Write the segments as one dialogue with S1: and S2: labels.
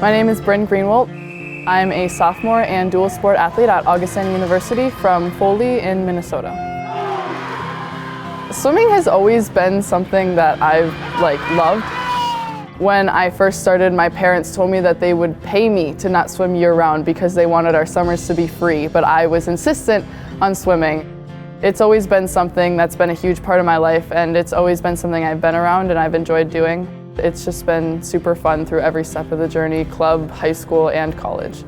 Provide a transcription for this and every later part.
S1: My name is Bryn Greenwaldt. I'm a sophomore and dual sport athlete at Augustana University from Foley in Minnesota. Swimming has always been something that I've loved. When I first started, my parents told me that they would pay me to not swim year-round because they wanted our summers to be free, but I was insistent on swimming. It's always been something that's been a huge part of my life, and it's always been something I've been around and I've enjoyed doing. It's just been super fun through every step of the journey, club, high school, and college.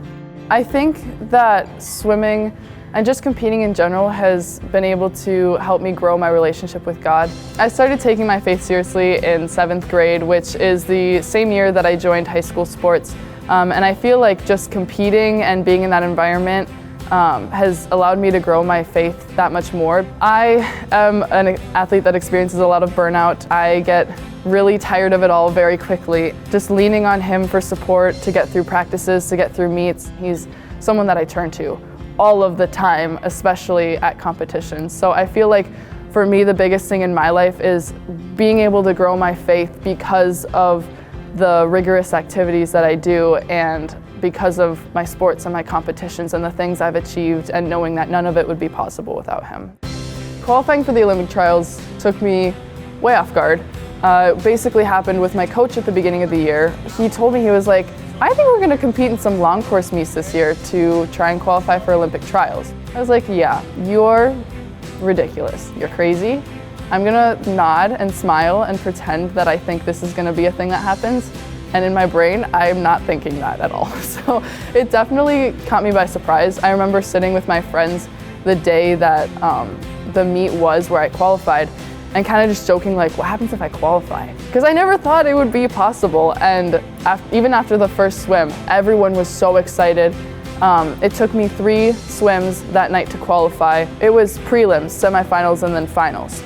S1: I think that swimming and just competing in general has been able to help me grow my relationship with God. I started taking my faith seriously in 7th grade, which is the same year that I joined high school sports. And I feel like just competing and being in that environment has allowed me to grow my faith that much more. I am an athlete that experiences a lot of burnout. I get really tired of it all very quickly. Just leaning on him for support to get through practices, to get through meets. He's someone that I turn to all of the time, especially at competitions. So I feel like for me, the biggest thing in my life is being able to grow my faith because of the rigorous activities that I do and because of my sports and my competitions and the things I've achieved, and knowing that none of it would be possible without him. Qualifying for the Olympic trials took me way off guard. It basically happened with my coach at the beginning of the year. He told me, he was like, I think we're gonna compete in some long course meets this year to try and qualify for Olympic trials. I was like, yeah, you're ridiculous, you're crazy. I'm gonna nod and smile and pretend that I think this is gonna be a thing that happens. And in my brain, I'm not thinking that at all. So it definitely caught me by surprise. I remember sitting with my friends the day that the meet was where I qualified and kind of just joking like, what happens if I qualify? Because I never thought it would be possible. And even after the first swim, everyone was so excited. It took me 3 swims that night to qualify. It was prelims, semifinals, and then finals.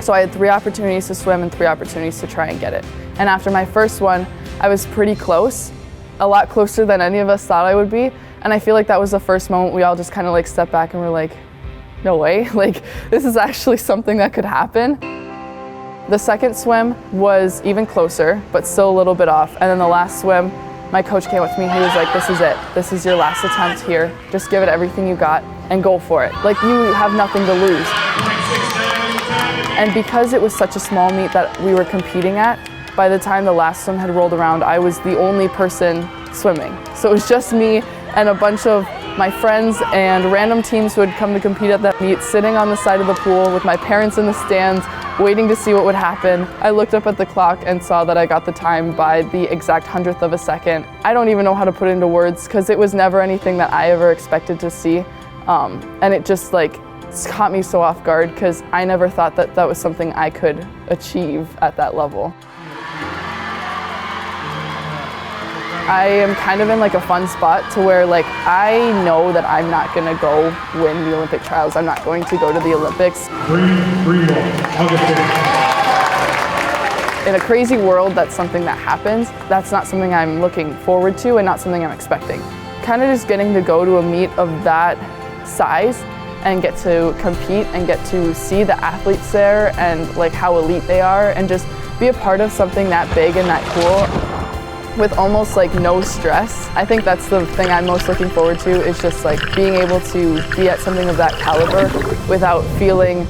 S1: So I had 3 opportunities to swim and 3 opportunities to try and get it. And after my first one, I was pretty close, a lot closer than any of us thought I would be. And I feel like that was the first moment we all just kind of like stepped back and were like, no way, like this is actually something that could happen. The second swim was even closer, but still a little bit off. And then the last swim, my coach came up to me, he was like, this is it. This is your last attempt here. Just give it everything you got and go for it. Like, you have nothing to lose. And because it was such a small meet that we were competing at, by the time the last swim had rolled around, I was the only person swimming. So it was just me and a bunch of my friends and random teams who had come to compete at that meet, sitting on the side of the pool with my parents in the stands, waiting to see what would happen. I looked up at the clock and saw that I got the time by the exact 100th of a second. I don't even know how to put it into words because it was never anything that I ever expected to see. And it just caught me so off guard because I never thought that that was something I could achieve at that level. I am kind of in a fun spot to where I know that I'm not gonna go win the Olympic trials. I'm not going to go to the Olympics.
S2: Bryn Greenwaldt, Augustana.
S1: In a crazy world, that's something that happens. That's not something I'm looking forward to and not something I'm expecting. Kind of just getting to go to a meet of that size and get to compete and get to see the athletes there and how elite they are and just be a part of something that big and that cool with almost no stress. I think that's the thing I'm most looking forward to, is just being able to be at something of that caliber without feeling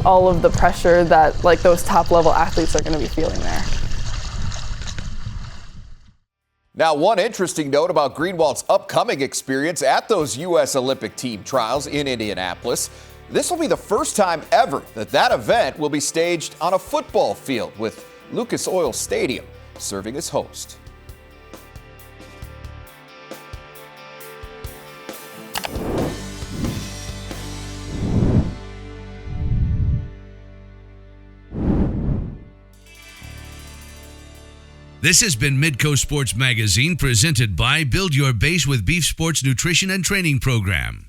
S1: all of the pressure that those top level athletes are going to be feeling there.
S3: Now, one interesting note about Greenwaldt's upcoming experience at those U.S. Olympic team trials in Indianapolis. This will be the first time ever that event will be staged on a football field, with Lucas Oil Stadium serving as host.
S4: This has been Midco Sports Magazine, presented by Build Your Base with Beef Sports Nutrition and Training Program.